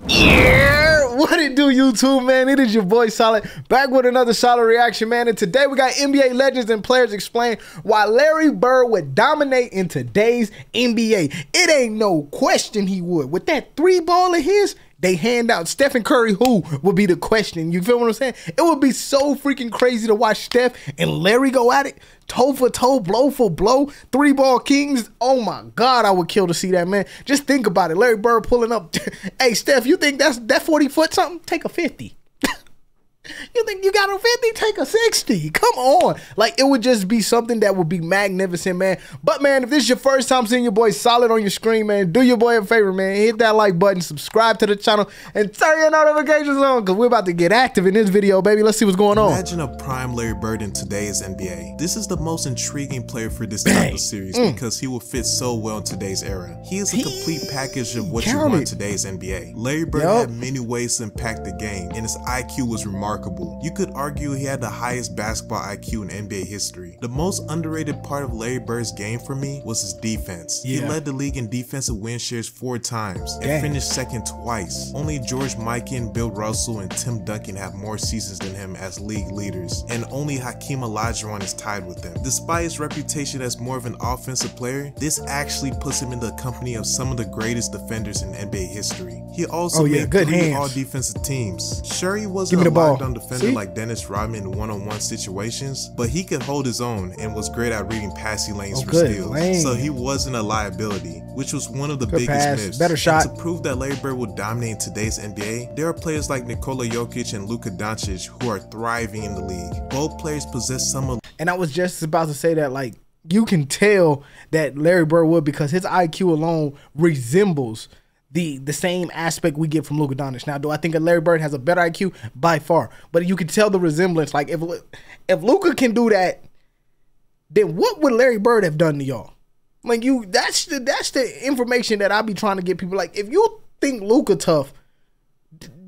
Yeah, what it do, YouTube, man? It is your boy Solid, back with another solid reaction, man. And today we got NBA legends and players explain why Larry Bird would dominate in today's NBA. It ain't no question he would. With that three ball of his, they hand out Stephen Curry, who would be the question. You feel what I'm saying? It would be so freaking crazy to watch Steph and Larry go at it, toe for toe, blow for blow, three ball kings. Oh my God, I would kill to see that, man. Just think about it. Larry Bird pulling up. Hey, Steph, you think that 40 foot something? Take a 50. You think you got a 50? Take a 60. Come on. Like, it would just be something that would be magnificent, man. But, man, if this is your first time seeing your boy Solid on your screen, man, do your boy a favor, man. Hit that like button, subscribe to the channel, and turn your notifications on, because we're about to get active in this video, baby. Let's see what's going on. Imagine a prime Larry Bird in today's NBA. This is the most intriguing player for this type of series because he will fit so well in today's era. He is a complete package of what you want in today's NBA. Larry Bird had many ways to impact the game, and his IQ was remarkable. You could argue he had the highest basketball IQ in NBA history. The most underrated part of Larry Bird's game for me was his defense. He led the league in defensive win shares 4 times and finished second twice. Only George Mikan, Bill Russell, and Tim Duncan have more seasons than him as league leaders, and only Hakeem Olajuwon is tied with them. Despite his reputation as more of an offensive player, this actually puts him in the company of some of the greatest defenders in NBA history. He also made 3 all-defensive teams. Sure, he wasn't a lockdown defender like Dennis Rodman in one-on-one situations, but he could hold his own and was great at reading passing lanes for steals. So he wasn't a liability, which was one of the biggest myths. Better shot. And to prove that Larry Bird will dominate in today's NBA, there are players like Nikola Jokic and Luka Doncic who are thriving in the league. Both players possess some of. And I was just about to say that, like, you can tell that Larry Bird would, because his IQ alone resembles the same aspect we get from Luka Doncic. Now, do I think that Larry Bird has a better IQ? By far. But you can tell the resemblance. Like, if Luka can do that, then what would Larry Bird have done to y'all? Like, that's the information that I be trying to get people. Like, if you think Luka tough,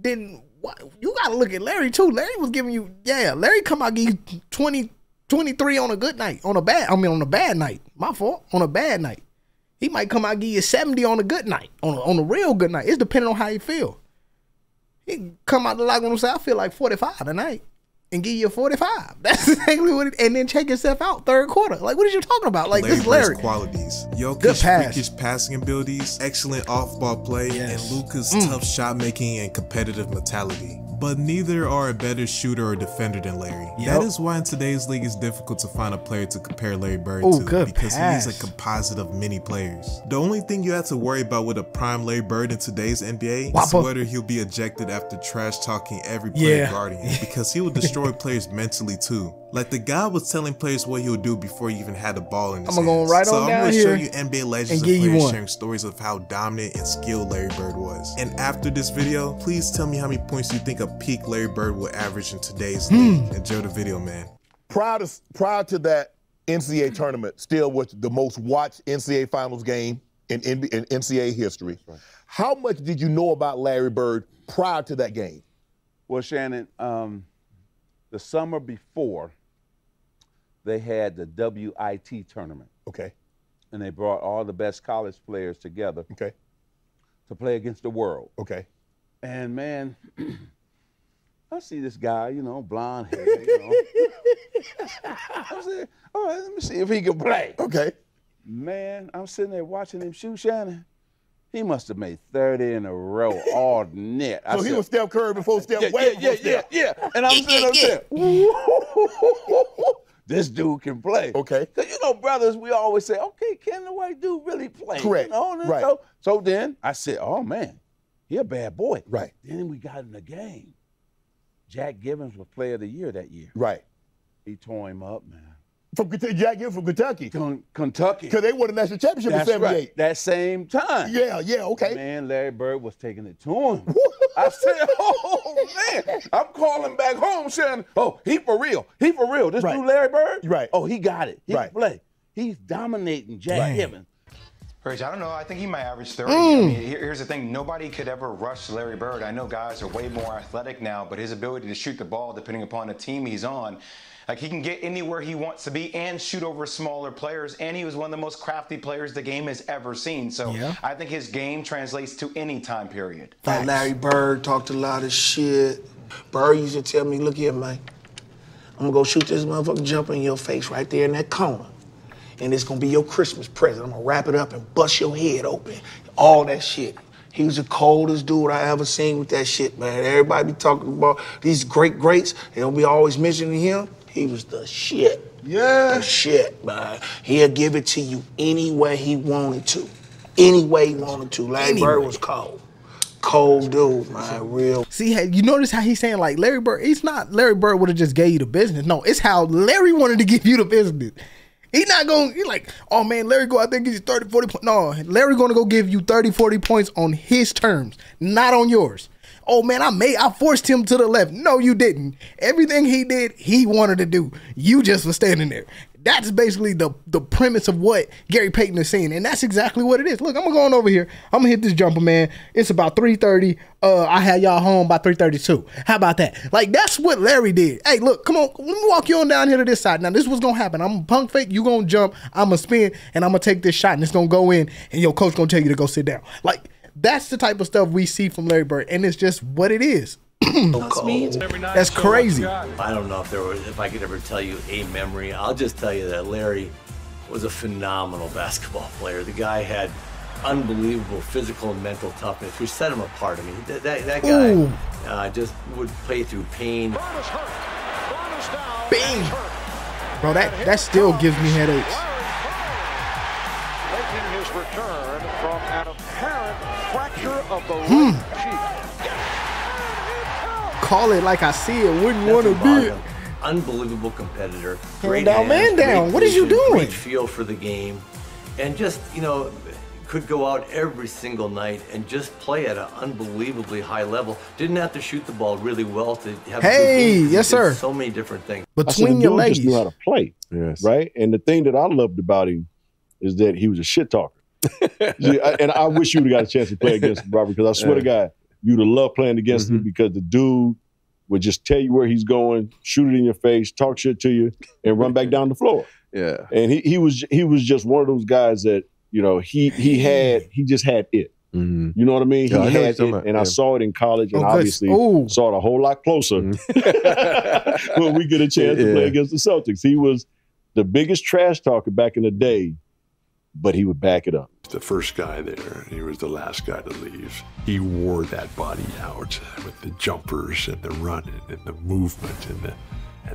then what, you got to look at Larry too. Larry was giving you, Larry come out give you 20, 23 on a good night. On a bad night. My fault. On a bad night. He might come out and give you 70 on a good night, on a real good night. It's depending on how you feel. He can come out the locker room and say, I feel like 45 tonight, and give you a 45. That's exactly what it, and then check yourself out third quarter. Like, what are you talking about? Like, this is Larry. Qualities. Jokic's freakish passing abilities, excellent off-ball play, and Luka's tough shot making and competitive mentality. But neither are a better shooter or defender than Larry. That is why in today's league it's difficult to find a player to compare Larry Bird to, because he's a composite of many players. The only thing you have to worry about with a prime Larry Bird in today's NBA is whether he'll be ejected after trash talking every player guarding him, because he will destroy players mentally too. Like, the guy was telling players what he would do before he even had the ball in his hands. So I'm going to show you NBA legends and players sharing stories of how dominant and skilled Larry Bird was. And after this video, please tell me how many points you think a peak Larry Bird will average in today's league. Enjoy the video, man. Prior to that NCAA tournament, still was the most watched NCAA finals game in NCAA history. How much did you know about Larry Bird prior to that game? Well, Shannon, the summer before, they had the WIT tournament. Okay. And they brought all the best college players together. Okay. To play against the world. Okay. And, man, I see this guy, you know, blonde hair, you know. I said, all right, let me see if he can play. Okay. Man, I'm sitting there watching him shoot, Shannon. He must have made 30 in a row all net. So he was Steph Curry before Steph. Yeah. And I'm sitting up there. This dude can play. Okay. Because, you know, brothers, we always say, okay, can the white dude really play? Correct. You know? Right. So then I said, oh, man, he a bad boy. Right. Then we got in the game. Jack Gibbons was player of the year that year. Right. He tore him up, man. From Jack Gibbons from Kentucky. Kentucky. Because they won the national championship in '78. Right. That same time. Yeah, okay. Man, Larry Bird was taking it to him. I said, oh, man. I'm calling back home saying, oh, he for real. He for real. This dude Larry Bird? Right. Oh, he got it. He can play. He's dominating Jack Gibbons. Rich, I don't know. I think he might average 30. I mean, here's the thing. Nobody could ever rush Larry Bird. I know guys are way more athletic now, but his ability to shoot the ball, depending upon the team he's on, like he can get anywhere he wants to be and shoot over smaller players. And he was one of the most crafty players the game has ever seen. So I think his game translates to any time period. Like Larry Bird talked a lot of shit. Bird used to tell me, look here, man. I'm gonna go shoot this motherfucking jumper in your face right there in that corner. And it's gonna be your Christmas present. I'm gonna wrap it up and bust your head open. All that shit. He was the coldest dude I ever seen with that shit, man. Everybody be talking about these greats. They don't be always mentioning him. He was the shit. Yeah. The shit, man. He'll give it to you any way he wanted to. Any way he wanted to. Larry Bird was cold. Cold dude, man, real. See, you notice how he's saying, like, Larry Bird, it's not Larry Bird would have just gave you the business. No, it's how Larry wanted to give you the business. He's not going, he's like, oh man, Larry go out there and give you 30, 40 points. No, Larry going to go give you 30, 40 points on his terms, not on yours. Oh man, I forced him to the left. No, you didn't. Everything he did, he wanted to do. You just were standing there. That's basically the premise of what Gary Payton is saying, and that's exactly what it is. Look, I'm gonna go on over here. I'm gonna hit this jumper, man. It's about 3:30. I had y'all home by 3:32. How about that? Like, that's what Larry did. Hey, look, come on, let me walk you on down here to this side. Now, this is what's gonna happen. I'm gonna punk fake, you gonna jump, I'm gonna spin, and I'm gonna take this shot, and it's gonna go in, and your coach gonna tell you to go sit down. Like, that's the type of stuff we see from Larry Bird, and it's just what it is. That's crazy. I don't know if I could ever tell you a memory. I'll just tell you that Larry was a phenomenal basketball player. The guy had unbelievable physical and mental toughness, which set him apart. I mean, that guy just would play through pain. Bing! Bro, that still gives me headaches. Making his return from an apparent fracture of the right cheek. Call it like I see it. Wouldn't want to be it. Unbelievable competitor. Great down, man down. What is you doing? Great feel for the game, and just, you know, could go out every single night and just play at an unbelievably high level. Didn't have to shoot the ball really well to have. Hey, yes sir. So many different things between your legs. Just knew how to play. Yes. Right. And the thing that I loved about him is that he was a shit talker. And I wish you would have got a chance to play against him, Robert, because I swear to God, you'd have loved playing against him, because the dude would just tell you where he's going, shoot it in your face, talk shit to you, and run back down the floor. Yeah. And he was just one of those guys that, you know, he just had it. You know what I mean? He had it, and I saw it in college, and obviously saw it a whole lot closer when we get a chance to play against the Celtics. He was the biggest trash talker back in the day, but he would back it up. The first guy there, he was the last guy to leave. He wore that body out with the jumpers and the running and the movement and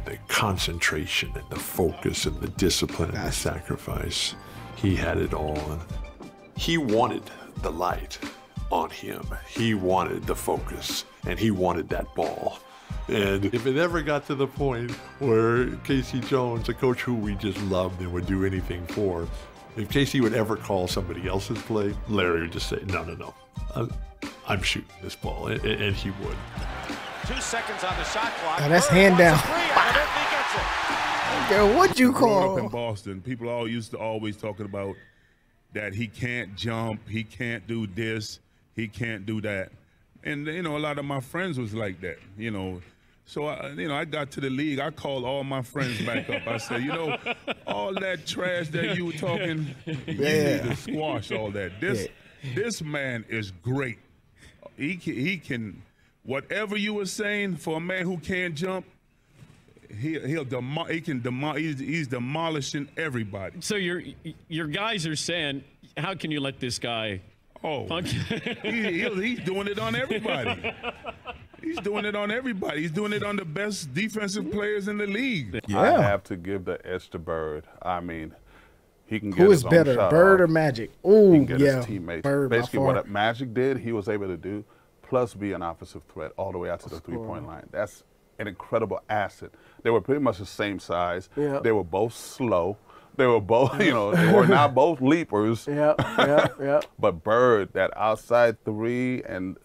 the concentration and the focus and the discipline and the sacrifice. He had it all. And he wanted the light on him. He wanted the focus, and he wanted that ball. And if it ever got to the point where Casey Jones, a coach who we just loved and would do anything for, if Casey would ever call somebody else's play, Larry would just say, no, I'm shooting this ball, and he would. 2 seconds on the shot clock. Oh, that's hand down. Girl, what you call? Up in Boston, people all used to always talking about that he can't jump, he can't do this, he can't do that. And, you know, a lot of my friends was like that, you know. So, I got to the league. I called all my friends back up. I said, you know, all that trash that you were talking, you need to squash all that. This man is great. He can, whatever you were saying for a man who can't jump, he's demolishing everybody. So your guys are saying, how can you let this guy? Oh, he's doing it on everybody. He's doing it on everybody. He's doing it on the best defensive players in the league. I have to give the edge to Bird. I mean, he can get Who his is own better, shot Bird off. or Magic? Ooh, he can get yeah, his teammates. Bird Basically, by far. what Magic did, he was able to do, plus be an offensive threat all the way out to the three-point line. That's an incredible asset. They were pretty much the same size. Yep. They were both slow. They were both, you know, they were not both leapers. But Bird, that outside three, and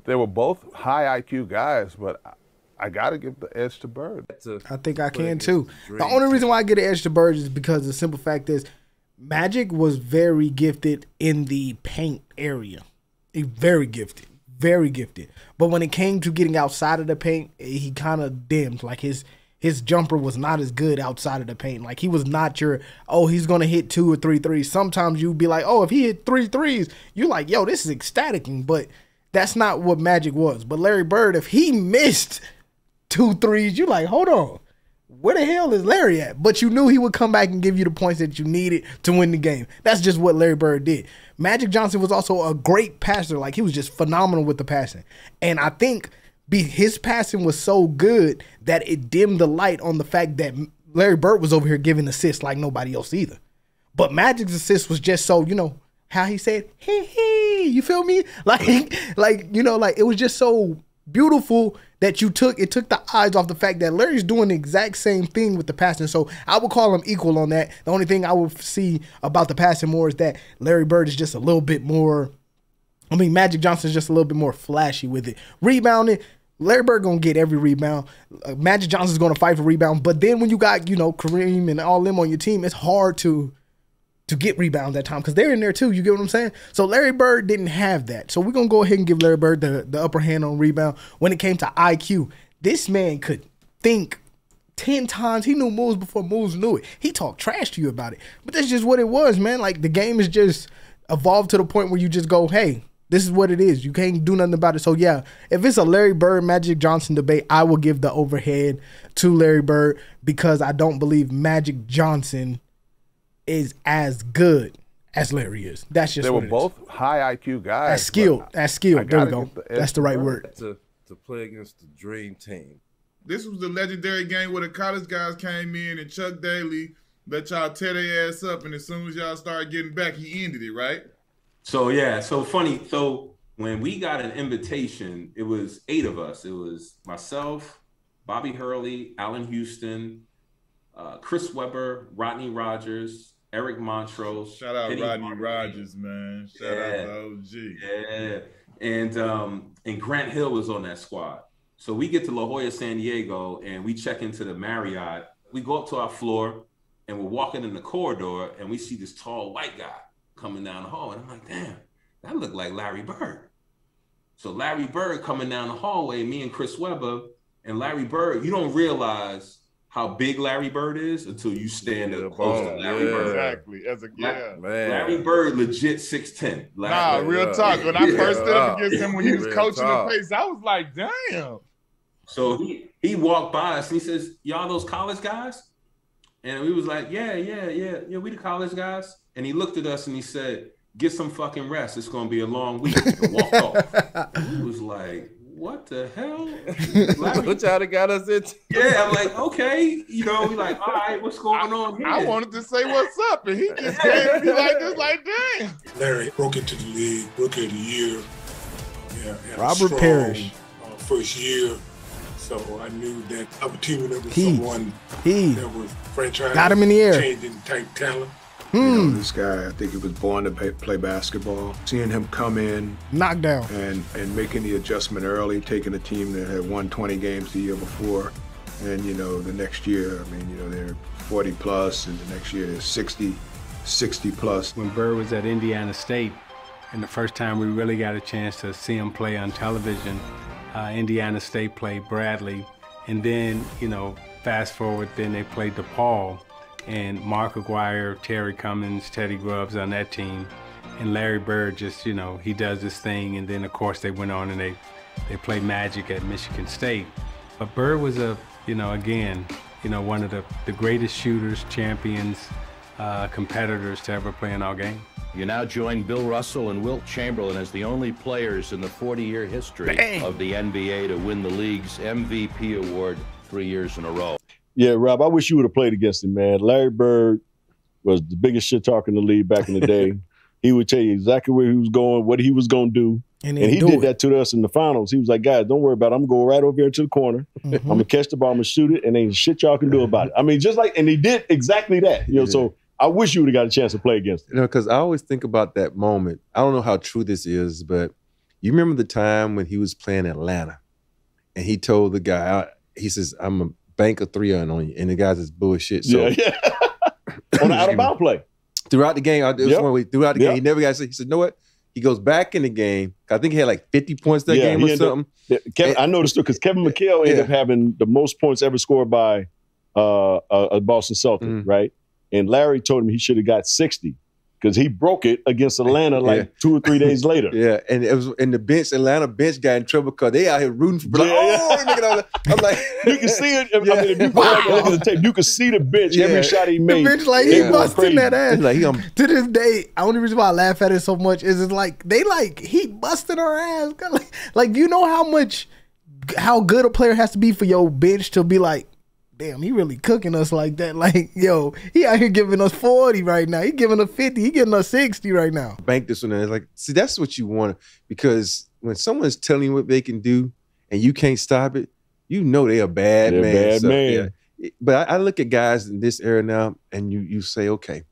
they were both high IQ guys, but I got to give the edge to Bird. I think I can too. The only reason why I get an edge to Bird is because the simple fact is, Magic was very gifted in the paint area. Very gifted. Very gifted. But when it came to getting outside of the paint, he kind of dimmed. Like his jumper was not as good outside of the paint. Like he was not your, oh, he's going to hit 2 or 3 threes. Sometimes you'd be like, oh, if he hit 3 threes, you're like, yo, this is ecstaticing. But that's not what Magic was. But Larry Bird, if he missed 2 threes, you're like, hold on. Where the hell is Larry at? But you knew he would come back and give you the points that you needed to win the game. That's just what Larry Bird did. Magic Johnson was also a great passer. Like, he was just phenomenal with the passing. And I think his passing was so good that it dimmed the light on the fact that Larry Bird was over here giving assists like nobody else either. But Magic's assist was just so, you know, how he said, hee hee, you feel me? Like, you know, like it was just so beautiful that it took the eyes off the fact that Larry's doing the exact same thing with the passing. So I would call him equal on that. The only thing I would see about the passing more is that Larry Bird is just a little bit more, I mean, Magic Johnson's just a little bit more flashy with it. Rebounding, Larry Bird gonna get every rebound. Magic Johnson's gonna fight for rebound. But then when you got, you know, Kareem and all them on your team, it's hard to get rebounds that time because they're in there too. You get what I'm saying? So Larry Bird didn't have that. So we're going to go ahead and give Larry Bird the upper hand on rebound. When it came to IQ, this man could think 10 times. He knew moves before moves knew it. He talked trash to you about it. But that's just what it was, man. Like, the game is just evolved to the point where you just go, hey, this is what it is. You can't do nothing about it. So, yeah, if it's a Larry Bird, Magic Johnson debate, I will give the overhead to Larry Bird because I don't believe Magic Johnson is as good as Larry is. That's just they what were both high IQ guys. As skilled. As skilled. There we go. That's the right word. To play against the dream team. This was the legendary game where the college guys came in and Chuck Daly let y'all tear their ass up, and as soon as y'all started getting back, he ended it, right? So yeah, so funny. So when we got an invitation, it was 8 of us. It was myself, Bobby Hurley, Allen Houston, Chris Webber, Rodney Rogers, Eric Montrose. Shout out Rodney Rogers, man. Shout out to OG. Yeah. And Grant Hill was on that squad. So we get to La Jolla, San Diego, and we check into the Marriott. We go up to our floor, and we're walking in the corridor, and we see this tall white guy coming down the hall. And I'm like, damn, that looked like Larry Bird. So Larry Bird coming down the hallway, me and Chris Webber, and Larry Bird, you don't realize how big Larry Bird is until you stand up close to Larry Bird. Exactly. Larry Bird legit 6'10". Real talk. When I first stood up against him when he was coaching the pace, I was like, damn. So he walked by us and he says, y'all those college guys? And we was like, yeah, we the college guys. And he looked at us and he said, get some fucking rest. It's going to be a long week. And walked off. We was like, what the hell? What y'all got us into? Yeah, I'm like, okay. You know, we like, all right, what's going on here? I wanted to say what's up, and he just came me like this, like, damn. Larry broke into the league, rookie of the year. Yeah, Robert Parrish. First year. So I knew that I was teaming up with someone that was franchise got him in the air. Changing type talent. You know, this guy, I think he was born to play basketball. Seeing him come in, knockdown, and making the adjustment early, taking a team that had won 20 games the year before, and you know the next year, I mean, you know they're 40 plus, and the next year they're 60 plus. When Bird was at Indiana State, and the first time we really got a chance to see him play on television, Indiana State played Bradley, and then you know fast forward, then they played DePaul. And Mark Aguirre, Terry Cummins, Teddy Grubbs on that team. And Larry Bird just, you know, he does this thing. And then, of course, they went on and they played Magic at Michigan State. But Bird was again, one of the greatest shooters, champions, competitors to ever play in our game. You now join Bill Russell and Wilt Chamberlain as the only players in the 40-year history of the NBA to win the league's MVP award 3 years in a row. Yeah, Rob, I wish you would have played against him, man. Larry Bird was the biggest shit talker in the league back in the day. He would tell you exactly where he was going, what he was going to do. And he did that to us in the finals. He was like, guys, don't worry about it. I'm going right over here to the corner. I'm going to catch the ball. I'm going to shoot it, and ain't shit y'all can do about it. I mean, just like, and he did exactly that. You know, so I wish you would have got a chance to play against him. You know, because I always think about that moment. I don't know how true this is, but you remember the time when he was playing Atlanta, and he told the guy, he says, I'm a bank of 3 on you. And the guy says, bullshit. So, on the out-of-bound play. Throughout the game, throughout the game, he never got sick. He said, "You know what?" He goes back in the game. I think he had like 50 points that game or something. I noticed it because Kevin McHale ended up having the most points ever scored by a Boston Celtic, right? And Larry told him he should have got 60 because he broke it against Atlanta like 2 or 3 days later. Yeah, and it was in the bench. Atlanta bench got in trouble because they out here rooting for. I'm like, you can see it. I mean, if you go back and look at the tape, you can see the bench every shot he made. The bench, like he busting that ass. Like, to this day, the only reason why I laugh at it so much is it's like he busted our ass. Like you know how good a player has to be for your bench to be like, damn, he really cooking us like that. Like, yo, he out here giving us 40 right now. He giving us 50. He giving us 60 right now. Bank this one. It's like, see, that's what you want, because when someone's telling you what they can do and you can't stop it, you know they're a bad man. Yeah. But I look at guys in this era now, and you say, okay,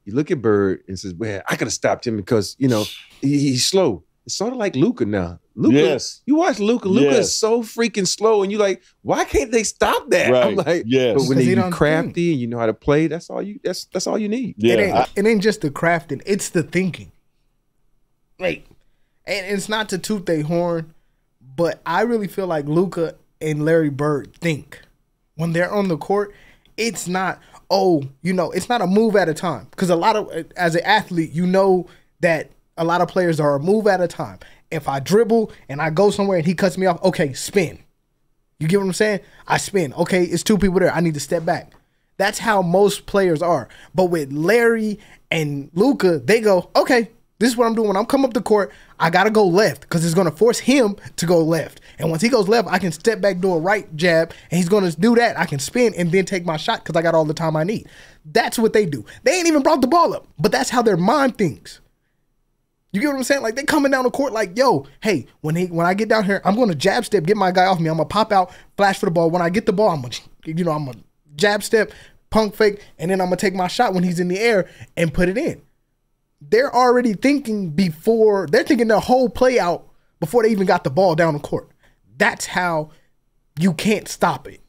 you look at Bird and says, well, I could have stopped him because, you know, he's slow. It's sort of like Luka now. Luka, you watch Luka. Luka is so freaking slow, and you like, why can't they stop that? Right. I'm like, but when you're crafty and you know how to play, that's all you. That's all you need. Yeah. It ain't just the crafting; it's the thinking. Like, and it's not to toot their horn, but I really feel like Luka and Larry Bird think when they're on the court. It's not it's not a move at a time, because a lot of, as an athlete, you know that a lot of players are a move at a time. If I dribble and I go somewhere and he cuts me off, okay, spin. You get what I'm saying? I spin. Okay, it's 2 people there. I need to step back. That's how most players are. But with Larry and Luka, they go, okay, this is what I'm doing. When I'm coming up the court, I got to go left because it's going to force him to go left. And once he goes left, I can step back, do a right jab, and he's going to do that. I can spin and then take my shot because I got all the time I need. That's what they do. They ain't even brought the ball up, but that's how their mind thinks. You get what I'm saying? Like, they coming down the court like, yo, hey, when I get down here, I'm going to jab step, get my guy off me. I'm going to pop out, flash for the ball. When I get the ball, I'm going to jab step, punk fake, and then I'm going to take my shot when he's in the air and put it in. They're already thinking they're thinking their whole play out before they even got the ball down the court. That's how you can't stop it.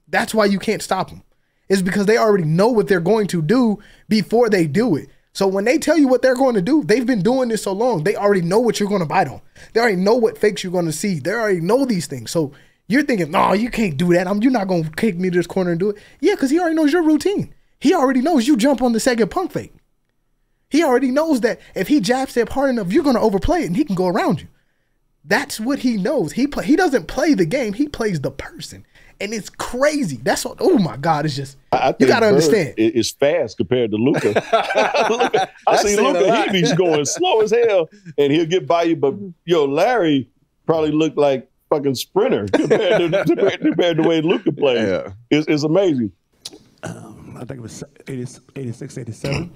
That's why you can't stop them. It's because they already know what they're going to do before they do it. So when they tell you what they're going to do, they've been doing this so long, they already know what you're going to bite on. They already know what fakes you're going to see. They already know these things. So you're thinking, no, you can't do that. You're not going to kick me to this corner and do it. Yeah, because he already knows your routine. He already knows you jump on the second punk fake. He already knows that if he jab step hard enough, you're going to overplay it and he can go around you. That's what he knows. He doesn't play the game. He plays the person. And it's crazy. That's what, oh my God, it's just, you got to understand. It's fast compared to Luka. I see Luka, he be going slow as hell, and he'll get by you. But, Larry probably looked like fucking sprinter compared to the way Luka played. Yeah. It's amazing. I think it was 86, 87.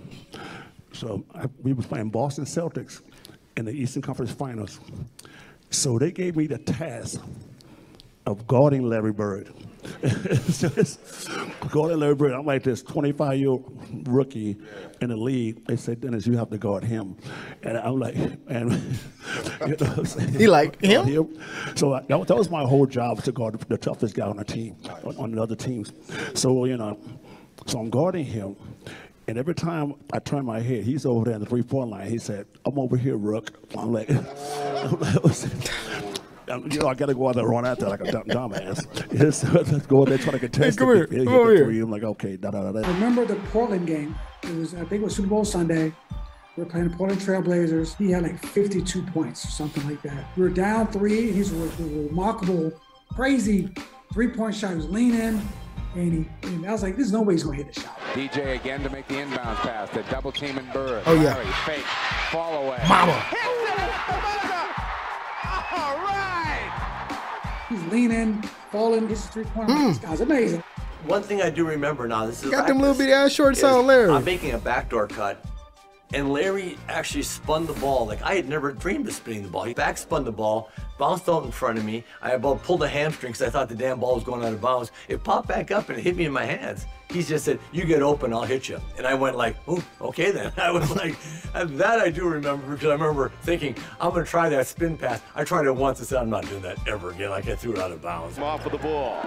So we were playing Boston Celtics in the Eastern Conference Finals. So they gave me the task of guarding Larry Bird. Guarding Larry Bird. I'm like this 25-year-old rookie in the league. They said, Dennis, you have to guard him. And I'm like, he like him? So that was my whole job, to guard the toughest guy on the team, on the other teams. So, so I'm guarding him. And every time I turn my head, he's over there in the 3-point line. He said, I'm over here, Rook. I'm like, I got to go out there and run out there like a dumbass. Let's go out there trying to contest. Come here. Come over here. I'm like, okay, I remember the Portland game. I think it was Super Bowl Sunday. We were playing the Portland Trail Blazers. He had like 52 points or something like that. We were down 3, and he's a remarkable, crazy 3-point shot. He was leaning. And I was like, there's no way he's going to hit the shot. DJ again to make the inbounds pass. The double team and Bird. Oh, yeah. Larry, fake. Fall away. Mama. All right. He's leaning, falling. This is 3-point. This guy's amazing. One thing I do remember now, this is got them little bitty ass shorts on, Larry. I'm making a backdoor cut, and Larry actually spun the ball. Like, I had never dreamed of spinning the ball. He back spun the ball, bounced out in front of me. I about pulled a hamstring because I thought the damn ball was going out of bounds. It popped back up and it hit me in my hands. He just said, you get open, I'll hit you. And I went like, oh, okay then. I was like, that I do remember, because I remember thinking, I'm going to try that spin pass. I tried it once and said, I'm not doing that ever again. Like, I threw it out of bounds. Off of the ball.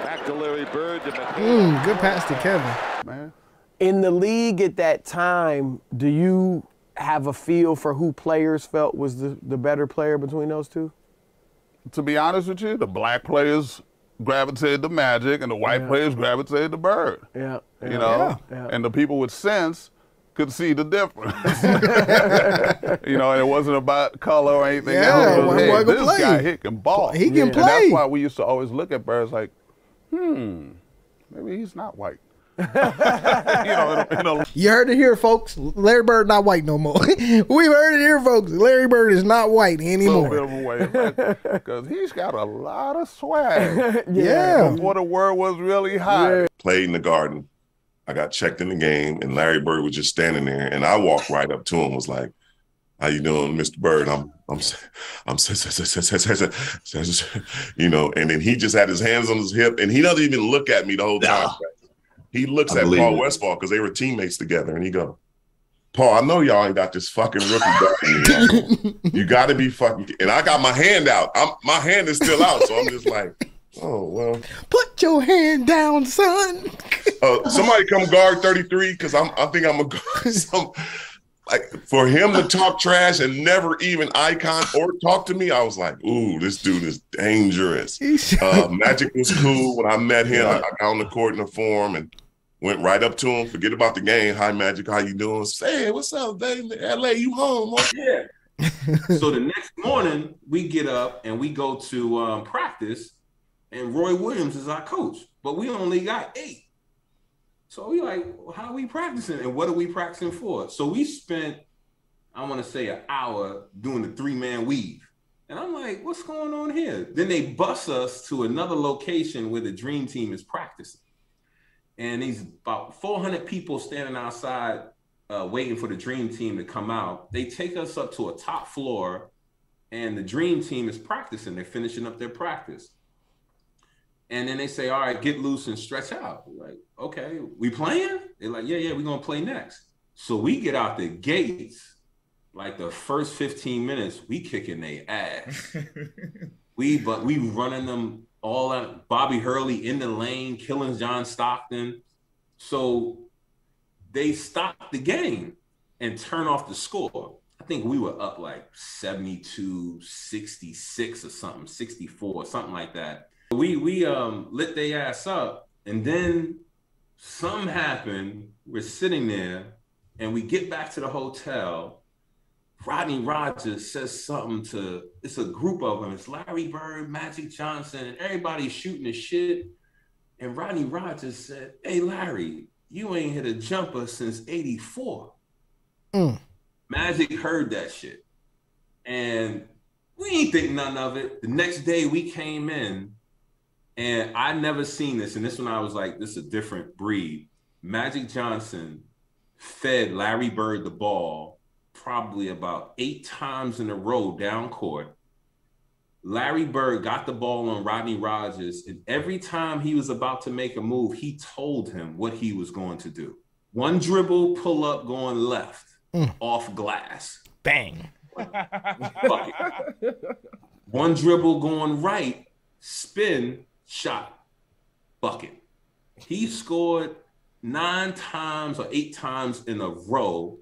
Back to Larry Bird. Good pass to Kevin. man. In the league at that time, do you have a feel for who players felt was the better player between those two? To be honest with you, the black players gravitated to Magic and the white players gravitated to Bird. Yeah. You know? Yeah. And the people with sense could see the difference. You know, and it wasn't about color or anything else. Hey, this guy, he can ball. He can play. And that's why we used to always look at Bird like, maybe he's not white. You know. You heard it here, folks. Larry Bird not white no more. We've heard it here, folks. Larry Bird is not white anymore. A little bit of a way, because he's got a lot of swag. Yeah. Before the word was really hot. Played in the Garden. I got checked in the game, and Larry Bird was just standing there, and I walked right up to him, was like, "How you doing, Mr. Bird?" You know, and then he just had his hands on his hip, and he doesn't even look at me the whole time. He looks at Paul Westphal because they were teammates together, and he go, "Paul, I know y'all ain't got this fucking rookie dog in you. You got to be fucking." And I got my hand out. My hand is still out, so I'm just like, "Oh well." Put your hand down, son. Somebody come guard 33 because I think I'm a guard. Like, for him to talk trash and never even icon or talk to me, I was like, ooh, this dude is dangerous. Magic was cool. When I met him, I got on the court in the form and went right up to him. Forget about the game. Hi, Magic. How you doing? Say, what's up, baby? LA, you home? Yeah. So the next morning, we get up and we go to practice, and Roy Williams is our coach, but we only got 8. So we like, well, how are we practicing and what are we practicing for? So we spent, I want to say, an hour doing the 3-man weave. And I'm like, what's going on here? Then they bus us to another location where the dream team is practicing. And these about 400 people standing outside waiting for the dream team to come out. They take us up to a top floor and the dream team is practicing. They're finishing up their practice. And then they say, all right, get loose and stretch out. We're like, okay, we playing? They're like, yeah, we're going to play next. So we get out the gates, like the first 15 minutes, we kicking their ass. we running them all out. Bobby Hurley in the lane, killing John Stockton. So they stopped the game and turn off the score. I think we were up like 72, 66 or something, 64, something like that. We lit their ass up, and then something happened. We're sitting there, and we get back to the hotel. Rodney Rogers says something to, it's a group of them. It's Larry Bird, Magic Johnson, and everybody's shooting the shit. And Rodney Rogers said, hey, Larry, you ain't hit a jumper since '84. Magic heard that shit. And we ain't think nothing of it. The next day we came in, and I never seen this. And this one I was like, this is a different breed. Magic Johnson fed Larry Bird the ball probably about 8 times in a row down court. Larry Bird got the ball on Rodney Rogers, and every time he was about to make a move, he told him what he was going to do. 1 dribble, pull up, going left, off glass. Bang. 1 dribble, going right, spin, shot, bucket. He scored 9 times or 8 times in a row,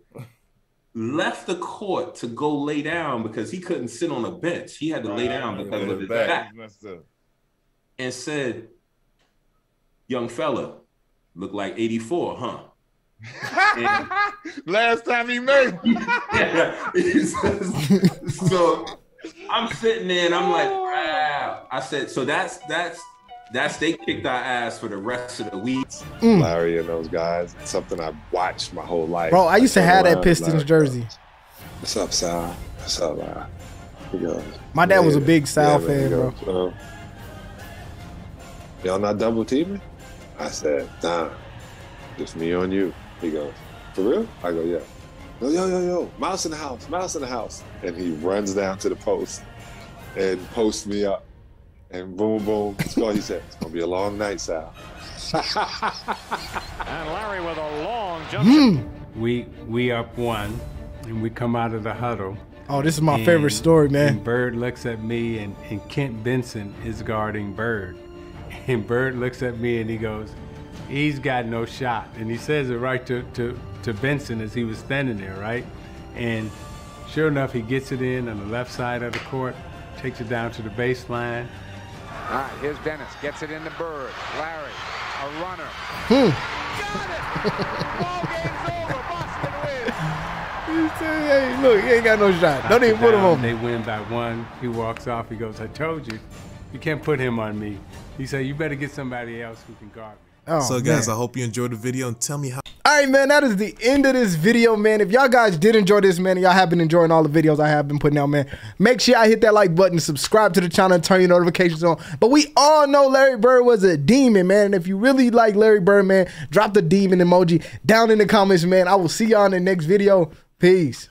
left the court to go lay down because he couldn't sit on a bench. He had to lay down because of his back. And said, young fella, look like 84, huh? Last time he made So I'm sitting there and I'm like, wow. I said, so that's they kicked our ass for the rest of the week. Larry and those guys, it's something I've watched my whole life. Bro, I used to have that Pistons jersey. What's up, Sal? What's up, man? He goes, my dad was a big Sal fan, bro. Y'all not double teaming? I said, nah, just me on you. He goes, for real? I go, yeah. Yo, mouse in the house, mouse in the house. And he runs down to the post and posts me up. And boom, boom, he said, it's gonna be a long night, Sal. And Larry with a long jump. We up 1, and we come out of the huddle. Oh, this is my favorite story, man. And Bird looks at me, and Kent Benson is guarding Bird. And Bird looks at me, and he goes, he's got no shot. And he says it right to Benson as he was standing there, right? And sure enough, he gets it in on the left side of the court, takes it down to the baseline. All right, here's Dennis, gets it into Bird. Larry, a runner. He said, hey, look, he ain't got no shot. Don't even put him on me. They win by 1. He walks off. He goes, I told you, you can't put him on me. He said, you better get somebody else who can guard me. Oh, so guys, I hope you enjoyed the video and tell me how. All right, man, that is the end of this video, man. If y'all guys did enjoy this, man, and y'all have been enjoying all the videos I have been putting out, man, make sure y'all hit that like button, subscribe to the channel, and turn your notifications on. But we all know Larry Bird was a demon, man. And if you really like Larry Bird, man, drop the demon emoji down in the comments, man. I will see y'all in the next video. Peace.